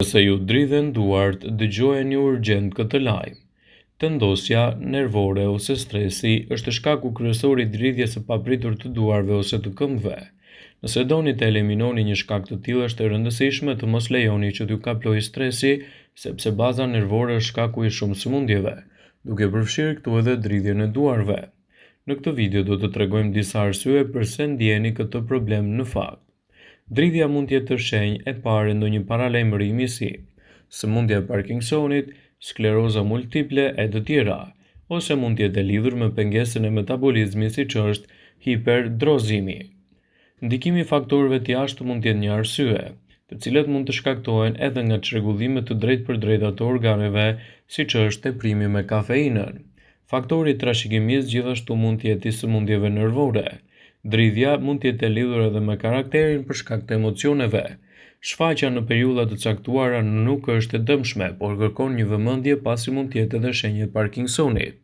Nëse ju dridhen duart, dëgjojeni urgjent këtë lajm. Tendosja nervore ose stresi është shkaku kryesor i dridhjes së papritur të duarve ose të këmbëve. Nëse doni të eliminoni një shkak të tillë, është e rëndësishme të mos lejoni që t'ju kaplojë stresi, sepse baza nervore është shkaku i shumë sëmundjeve, duke përfshirë këtu edhe dridhjen e duarve. Në këtë video do të tregojmë disa arsye pse ndjeni këtë problem në fakt. Dridhja mund të jetë shenjë e parë e ndonjë paralajmërimi si sëmundja e Parkinsonit, skleroza multiple e të tjera, ose mund të jetë e lidhur me pengesën e metabolizmit siç është hiperdrozimi. Ndikimi i faktorëve të jashtëm mund të jetë një arsye, të cilat mund të shkaktohen edhe nga çrregullime të drejtpërdrejta të organeve, siç është teprimi me kafeinën. Faktori i trashëgimisë gjithashtu mund të jetë i sëmundjeve nervore. Dridhja mund të jetë e lidhur edhe me karakterin për shkak të emocioneve. Shfaqja në periudha të caktuara nuk është e dëmshme, por kërkon një vëmendje pasi mund të jetë edhe shenjë Parkinsonit.